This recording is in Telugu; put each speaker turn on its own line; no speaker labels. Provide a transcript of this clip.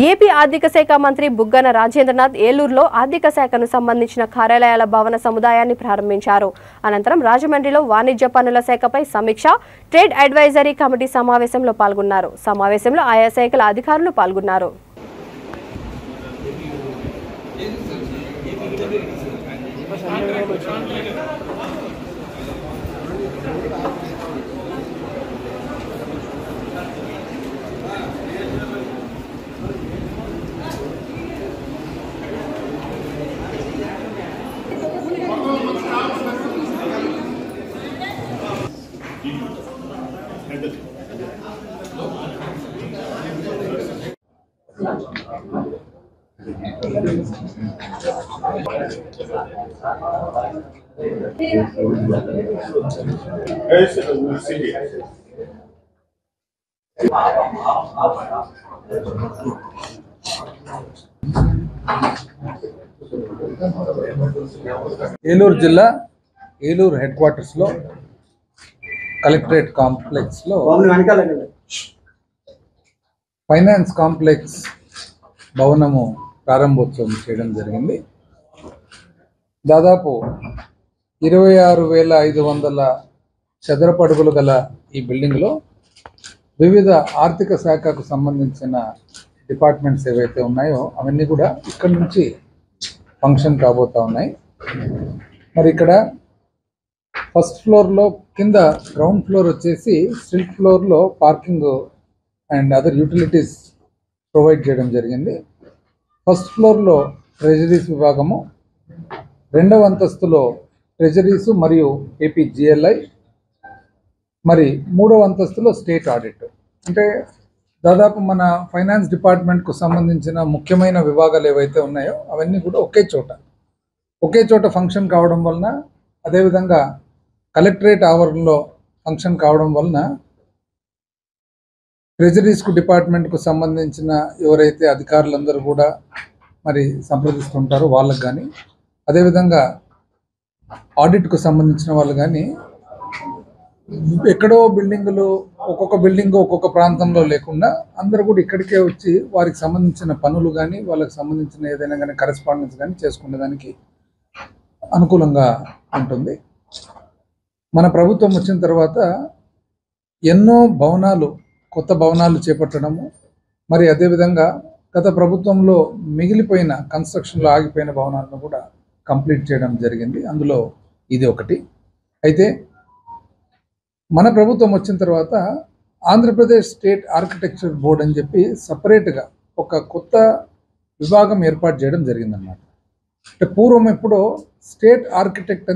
ఏపీ ఆర్థిక శాఖ మంత్రి బుగ్గన రాజేంద్రనాథ్ ఏలూరులో ఆర్థిక శాఖను సంబంధించిన కార్యాలయాల భవన సముదాయాన్ని ప్రారంభించారు. అనంతరం రాజమండ్రిలో వాణిజ్య పన్నుల శాఖపై సమీక్ష ట్రేడ్ అడ్వైజరీ కమిటీ సమావేశంలో పాల్గొన్నారు. సమావేశంలో ఆయా శాఖల అధికారులు పాల్గొన్నారు.
ఏలూరు జిల్లా ఏలూరు హెడ్ క్వార్టర్స్ లో కలెక్టరేట్ కాంప్లెక్స్ లో ఫైనాన్స్ కాంప్లెక్స్ భవనము ప్రారంభోత్సవం చేయడం జరిగింది. దాదాపు 26,500 చదరపు అడుగులు గల ఈ బిల్డింగ్లో వివిధ ఆర్థిక శాఖకు సంబంధించిన డిపార్ట్మెంట్స్ ఏవైతే ఉన్నాయో అవన్నీ కూడా ఇక్కడ నుంచి ఫంక్షన్ కాబోతా ఉన్నాయి. మరి ఇక్కడ ఫస్ట్ ఫ్లోర్లో కింద గ్రౌండ్ ఫ్లోర్ వచ్చేసి సిల్క్ ఫ్లోర్లో parking and other utilities provide చేయడం జరిగింది. ఫస్ట్ ఫ్లోర్లో ట్రెజరీస్ విభాగము, రెండవ అంతస్తులో ట్రెజరీస్ మరియు ఏపీజీఎల్ఐ, మరి మూడవ అంతస్తులో స్టేట్ ఆడిట్. అంటే దాదాపు మన ఫైనాన్స్ డిపార్ట్మెంట్కు సంబంధించిన ముఖ్యమైన విభాగాలు ఏవైతే ఉన్నాయో అవన్నీ కూడా ఒకే చోట ఫంక్షన్ కావడం వలన, అదేవిధంగా కలెక్టరేట్ ఆవరణలో ఫంక్షన్ కావడం వలన ట్రెజరీస్కు డిపార్ట్మెంట్కు సంబంధించిన ఎవరైతే అధికారులందరూ కూడా మరి సంప్రదిస్తుంటారో వాళ్ళకు కానీ, అదేవిధంగా ఆడిట్కు సంబంధించిన వాళ్ళు కానీ ఎక్కడో బిల్డింగులు ఒక్కొక్క బిల్డింగ్ ఒక్కొక్క ప్రాంతంలో లేకుండా అందరూ కూడా ఇక్కడికే వచ్చి వారికి సంబంధించిన పనులు కానీ వాళ్ళకి సంబంధించిన ఏదైనా కానీ కరెస్పాండెన్స్ కానీ చేసుకునేదానికి అనుకూలంగా ఉంటుంది. మన ప్రభుత్వం వచ్చిన తర్వాత ఎన్నో కొత్త భవనాలు చేపట్టడము, మరి అదేవిధంగా గత ప్రభుత్వంలో మిగిలిపోయిన కన్స్ట్రక్షన్లో ఆగిపోయిన భవనాలను కూడా కంప్లీట్ చేయడం జరిగింది. అందులో ఇది ఒకటి. అయితే మన ప్రభుత్వం వచ్చిన తర్వాత ఆంధ్రప్రదేశ్ స్టేట్ ఆర్కిటెక్చర్ బోర్డ్ అని చెప్పి సపరేట్గా ఒక కొత్త విభాగం ఏర్పాటు చేయడం జరిగిందన్నమాట. అంటే పూర్వం ఎప్పుడో స్టేట్ ఆర్కిటెక్ట్